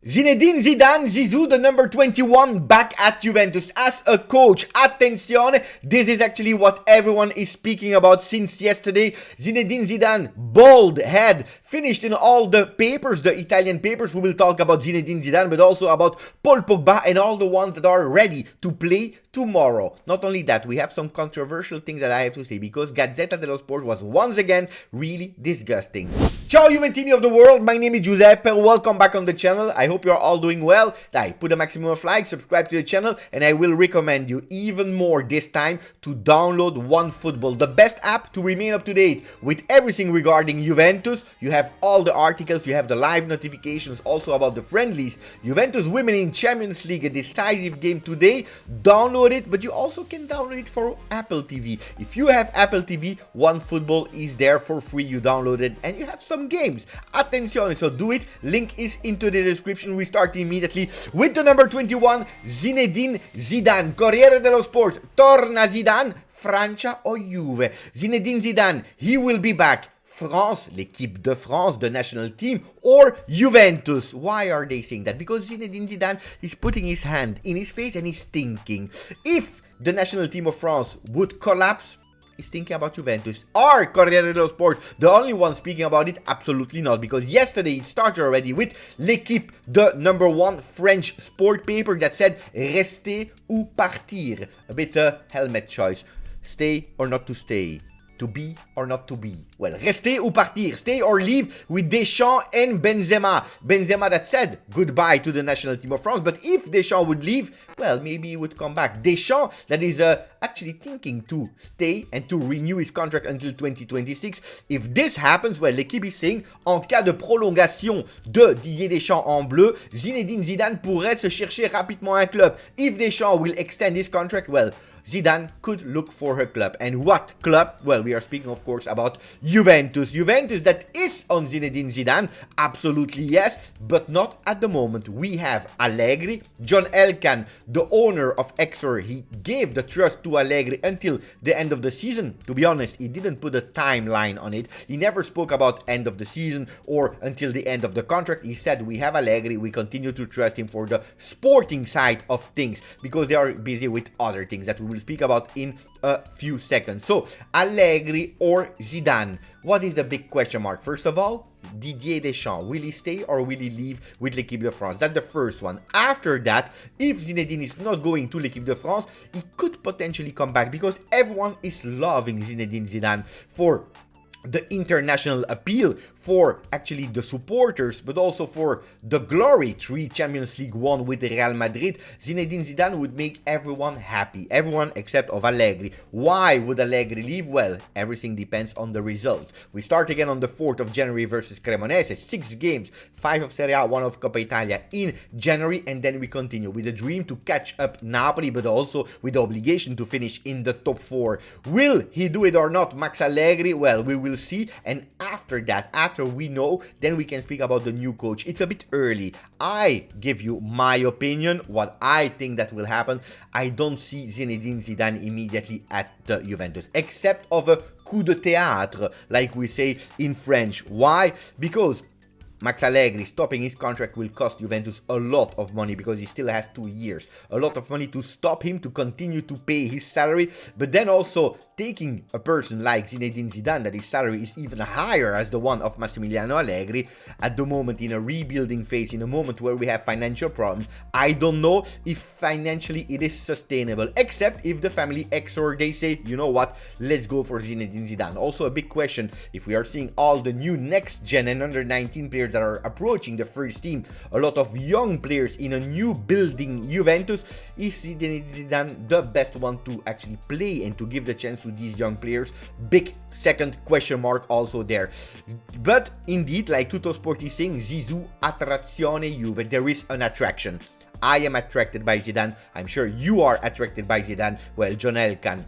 Zinedine Zidane, Zizou, the number 21, back at Juventus as a coach. Attenzione, this is actually what everyone is speaking about since yesterday. Zinedine Zidane, bald head, finished in all the papers, the Italian papers. We will talk about Zinedine Zidane, but also about Paul Pogba and all the ones that are ready to play tomorrow. Not only that, we have some controversial things that I have to say, because Gazzetta dello Sport was once again really disgusting. Ciao Juventini of the world, my name is Giuseppe, welcome back on the channel. I hope you're all doing well. Put a maximum of likes, subscribe to the channel, and I will recommend you even more this time to download OneFootball, the best app to remain up to date with everything regarding Juventus. You have all the articles, you have the live notifications also about the friendlies. Juventus women in Champions League, a decisive game today. Download it, but you also can download it for Apple TV. If you have Apple TV, OneFootball is there for free. You download it and you have some games. Attenzione, so do it. Link is into the description. We start immediately with the number 21, Zinedine Zidane. Corriere dello Sport, torna Zidane, Francia o Juve? Zinedine Zidane, he will be back. France, l'équipe de France, the national team, or Juventus. Why are they saying that? Because Zinedine Zidane is putting his hand in his face and he's thinking, if the national team of France would collapse, he's thinking about Juventus. Are Corriere dello Sport the only one speaking about it? Absolutely not, because yesterday it started already with L'Équipe, the number one French sport paper, that said rester ou partir. A bit helmet choice. Stay or not to stay. To be or not to be? Well, rester ou partir, stay or leave, with Deschamps and Benzema. Benzema that said goodbye to the national team of France, but if Deschamps would leave, well, maybe he would come back. Deschamps that is actually thinking to stay and to renew his contract until 2026. If this happens, well, l'équipe is saying, en cas de prolongation de Didier Deschamps en bleu, Zinedine Zidane pourrait se chercher rapidement un club. If Deschamps will extend his contract, well, Zidane could look for her club. And what club? Well, we are speaking, of course, about Juventus. Juventus that is on Zinedine Zidane. Absolutely yes, but not at the moment. We have Allegri. John Elkann, the owner of Exor, he gave the trust to Allegri until the end of the season. To be honest, he didn't put a timeline on it. He never spoke about end of the season or until the end of the contract. He said, we have Allegri, we continue to trust him for the sporting side of things, because they are busy with other things that we will speak about in a few seconds. So, Allegri or Zidane? What is the big question mark? First of all, Didier Deschamps. Will he stay or will he leave with l'Équipe de France? That's the first one. After that, if Zinedine is not going to l'Équipe de France, he could potentially come back, because everyone is loving Zinedine Zidane for the international appeal, for actually the supporters, but also for the glory. 3 Champions League won with Real Madrid. Zinedine Zidane would make everyone happy, everyone except of Allegri. Why would Allegri leave? Well, everything depends on the result. We start again on the 4th of January versus Cremonese, 6 games, 5 of Serie A, 1 of Coppa Italia in January, and then we continue with a dream to catch up Napoli, but also with the obligation to finish in the top 4. Will he do it or not, Max Allegri? Well, we will see, and after that, after we know, then we can speak about the new coach. It's a bit early. I give you my opinion, what I think that will happen. I don't see Zinedine Zidane immediately at the Juventus, except of a coup de théâtre, like we say in French. Why? Because Max Allegri stopping his contract will cost Juventus a lot of money, because he still has 2 years. A lot of money to stop him, to continue to pay his salary, but then also taking a person like Zinedine Zidane, that his salary is even higher as the one of Massimiliano Allegri, at the moment in a rebuilding phase, in a moment where we have financial problems. I don't know if financially it is sustainable, except if the family Exor, they say, you know what, let's go for Zinedine Zidane. Also a big question, if we are seeing all the new next gen and under 19 players that are approaching the first team, a lot of young players in a new building Juventus, is Zinedine Zidane the best one to actually play and to give the chance to these young players? Big second question mark also there. But indeed, like Tuttosport is saying, Zizou attrazione Juve, there is an attraction. I am attracted by Zidane. I'm sure you are attracted by Zidane. Well, John Elkann,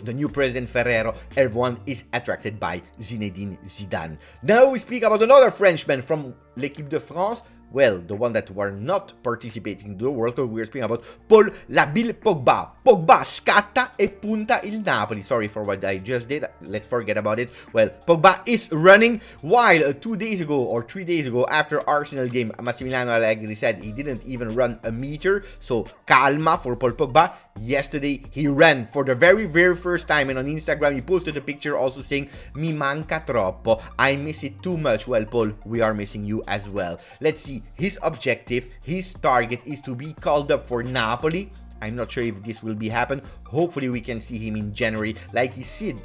the new president Ferrero, everyone is attracted by Zinedine Zidane. Now we speak about another Frenchman from l'Équipe de France. Well, the one that were not participating in the World Cup, we're speaking about Paul Labil Pogba. Pogba scatta e punta il Napoli. Sorry for what I just did. Let's forget about it. Well, Pogba is running, while 2 days ago or 3 days ago after Arsenal game, Massimiliano Allegri said he didn't even run a meter. So, calma for Paul Pogba. Yesterday, he ran for the very first time, and on Instagram, he posted a picture also saying, "Mi manca troppo. I miss it too much." Well, Paul, we are missing you as well. Let's see. His objective, his target is to be called up for Napoli. I'm not sure if this will be happen. Hopefully, we can see him in January, like he said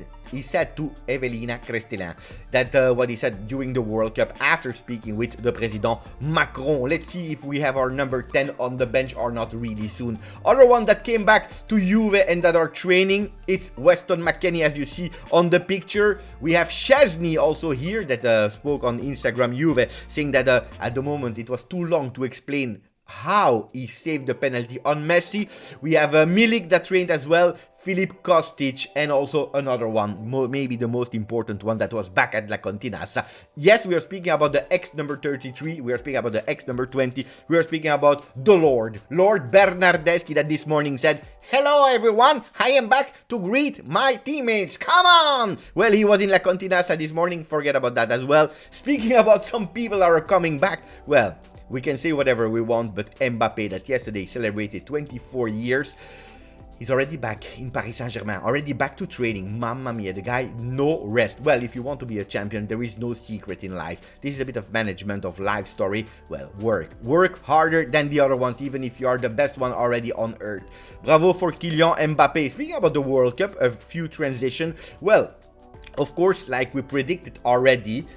to Evelina Crestelin. That what he said during the World Cup after speaking with the President Macron. Let's see if we have our number 10 on the bench or not really soon. Other one that came back to Juve and that are training, it's Weston McKennie, as you see on the picture. We have Szczesny also here that spoke on Instagram Juve, saying that at the moment it was too long to explain how he saved the penalty on Messi. We have Milik that trained as well, Filip Kostic, and also another one, maybe the most important one, that was back at La Continassa. Yes, we are speaking about the ex number 33, we are speaking about the ex number 20, we are speaking about the Lord Bernardeschi, that this morning said, "Hello everyone, I am back to greet my teammates, come on!" Well, he was in La Continassa this morning, forget about that as well. Speaking about some people that are coming back, well, we can say whatever we want, but Mbappé, that yesterday celebrated 24 years, he's already back in Paris Saint-Germain, already back to training. Mamma mia, the guy, no rest. Well, if you want to be a champion, there is no secret in life. This is a bit of management of life story. Well, work harder than the other ones, even if you are the best one already on earth. Bravo for Kylian Mbappé. Speaking about the World Cup, a few transition. Well, of course, like we predicted already,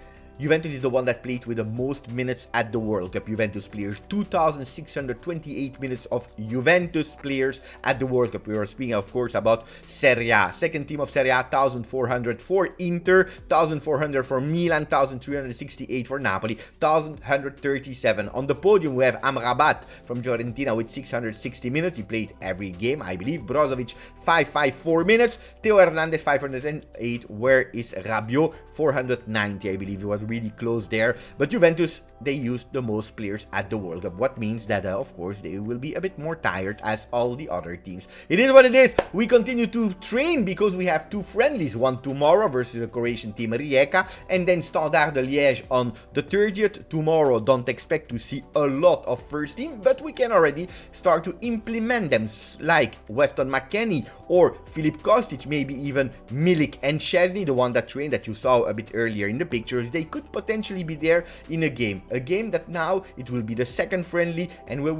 Juventus is the one that played with the most minutes at the World Cup. Juventus players, 2,628 minutes of Juventus players at the World Cup. We are speaking, of course, about Serie A. Second team of Serie A, 1,400 for Inter, 1,400 for Milan, 1,368 for Napoli, 1,137. On the podium, we have Amrabat from Fiorentina with 660 minutes. He played every game, I believe. Brozovic, 554 minutes. Theo Hernandez, 508. Where is Rabiot? 490, I believe. He was really close there, but Juventus, they used the most players at the World Cup, what means that of course they will be a bit more tired as all the other teams. It is what it is. We continue to train because we have two friendlies, one tomorrow versus the Croatian team Rijeka, and then Standard de Liège on the 30th. Tomorrow, don't expect to see a lot of first team, but we can already start to implement them, like Weston McKennie or Filip Kostic, maybe even Milik and Szczesny, the one that trained that you saw a bit earlier in the pictures. They could potentially be there in a game that now it will be the second friendly, and we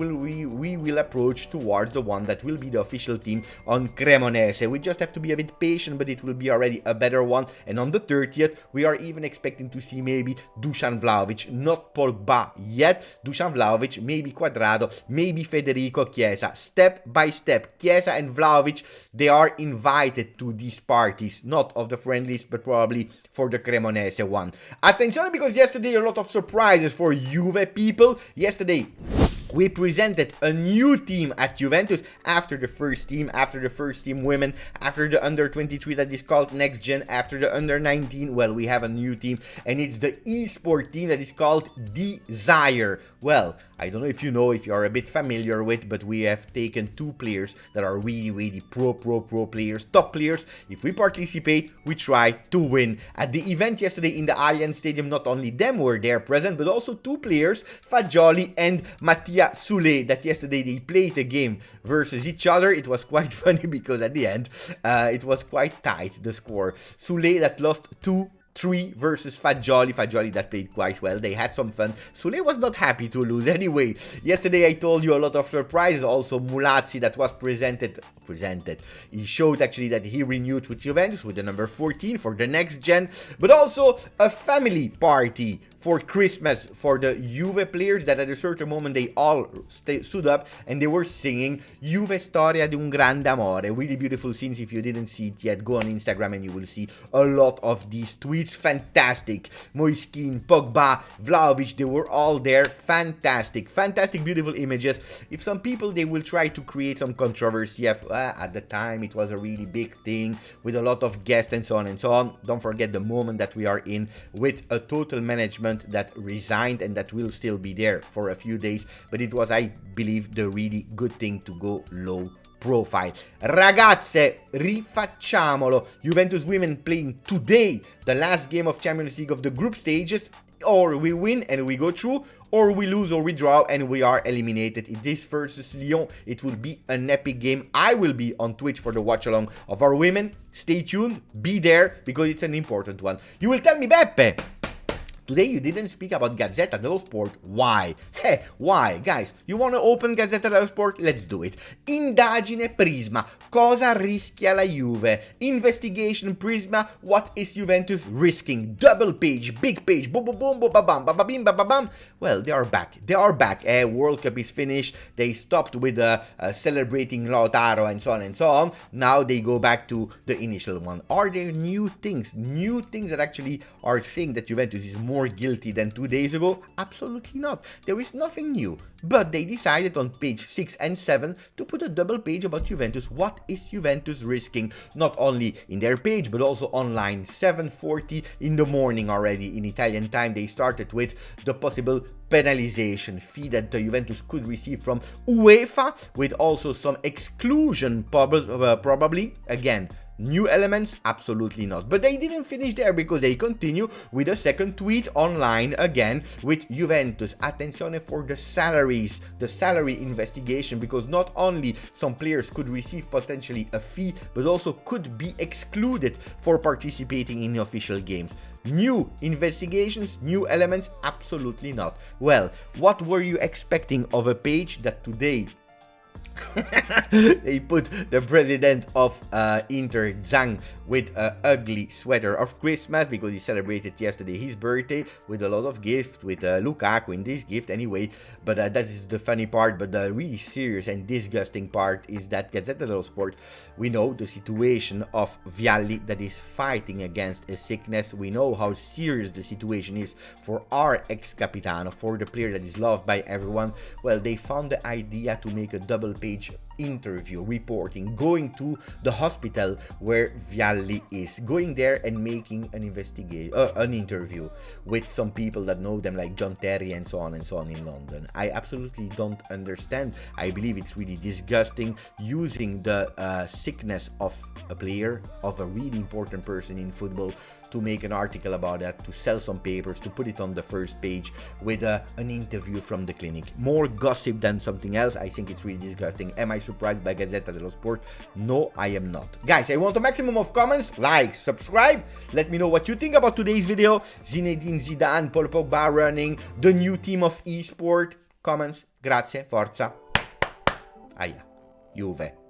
will approach towards the one that will be the official team on Cremonese. We just have to be a bit patient, but it will be already a better one. And on the 30th, we are even expecting to see maybe Dusan Vlahovic, not Pogba yet. Dusan Vlahovic, maybe Quadrado, maybe Federico Chiesa. Step by step, Chiesa and Vlahovic, they are invited to these parties, not of the friendlies, but probably for the Cremonese one. Attention, because yesterday a lot of surprises for Juve people. Yesterday we presented a new team at Juventus after the first team women, after the under 23 that is called Next Gen, after the under 19. Well, we have a new team, and it's the eSports team that is called Dsyre. Well, I don't know if you know, if you are a bit familiar with, but we have taken two players that are really pro players, top players. If we participate, we try to win. At the event yesterday in the Allianz Stadium, not only them were there present, but also two players, Fagioli and Mattia Soulé, that yesterday they played a game versus each other. It was quite funny because at the end, it was quite tight, the score. Soulé that lost 2-3 versus Fagioli that played quite well. They had some fun. Soulé was not happy to lose anyway. Yesterday I told you a lot of surprises. Also Mulazzi that was presented. He showed actually that he renewed with Juventus with the number 14 for the next gen. But also a family party for Christmas for the Juve players that at a certain moment they all stood up and they were singing Juve Storia di un grande amore. Really beautiful scenes. If you didn't see it yet, go on Instagram and you will see a lot of these tweets. Fantastic. Moiskin, Pogba, Vlahovic, they were all there. Fantastic, beautiful images. If some people, they will try to create some controversy, at the time it was a really big thing with a lot of guests and so on and so on. Don't forget the moment that we are in with a total management management that resigned and that will still be there for a few days, but it was, I believe, the really good thing to go low profile. Ragazze, rifacciamolo. Juventus women playing today the last game of Champions League of the group stages. Or we win and we go through, or we lose or we draw and we are eliminated. In this versus Lyon, it will be an epic game. I will be on Twitch for the watch along of our women. Stay tuned, be there, because it's an important one. You will tell me, Beppe, today you didn't speak about Gazzetta dello Sport. Why? Why? Guys, you want to open Gazzetta dello Sport? Let's do it. Indagine Prisma. Cosa rischia la Juve? Investigation Prisma. What is Juventus risking? Double page, big page. Boom, boom, boom, boom, ba bam, ba bim, ba bam. Well, they are back. They are back. World Cup is finished. They stopped with celebrating Lautaro and so on and so on. Now they go back to the initial one. Are there new things? New things that actually are saying that Juventus is more guilty than 2 days ago? Absolutely not. There is nothing new. But they decided on page 6 and 7 to put a double page about Juventus. What is Juventus risking? Not only in their page, but also online. 7:40 in the morning already in Italian time. They started with the possible penalization fee that the Juventus could receive from UEFA, with also some exclusion probably. Again, new elements? Absolutely not. But they didn't finish there, because they continue with a second tweet online again with Juventus. Attenzione for the salaries, the salary investigation, because not only some players could receive potentially a fee, but also could be excluded for participating in official games. New investigations, new elements? Absolutely not. Well, what were you expecting of a page that today they put the president of Inter, Zhang, with an ugly sweater of Christmas, because he celebrated yesterday his birthday with a lot of gifts, with Lukaku in this gift anyway. But that is the funny part. But the really serious and disgusting part is that Gazzetta dello Sport, we know the situation of Vialli that is fighting against a sickness. We know how serious the situation is for our ex-capitano, for the player that is loved by everyone. Well, they found the idea to make a double page interview reporting, going to the hospital where Vialli is, going there and making an interview with some people that know them, like John Terry and so on in London. I absolutely don't understand. I believe it's really disgusting using the sickness of a player, of a really important person in football, to make an article about that, to sell some papers, to put it on the first page with an interview from the clinic. More gossip than something else. I think it's really disgusting. Am I surprised by Gazzetta dello Sport? No, I am not. Guys, I want a maximum of comments, like, subscribe. Let me know what you think about today's video. Zinedine Zidane, Paul Pogba running, the new team of eSport. Comments, grazie, forza. Aia, Juve.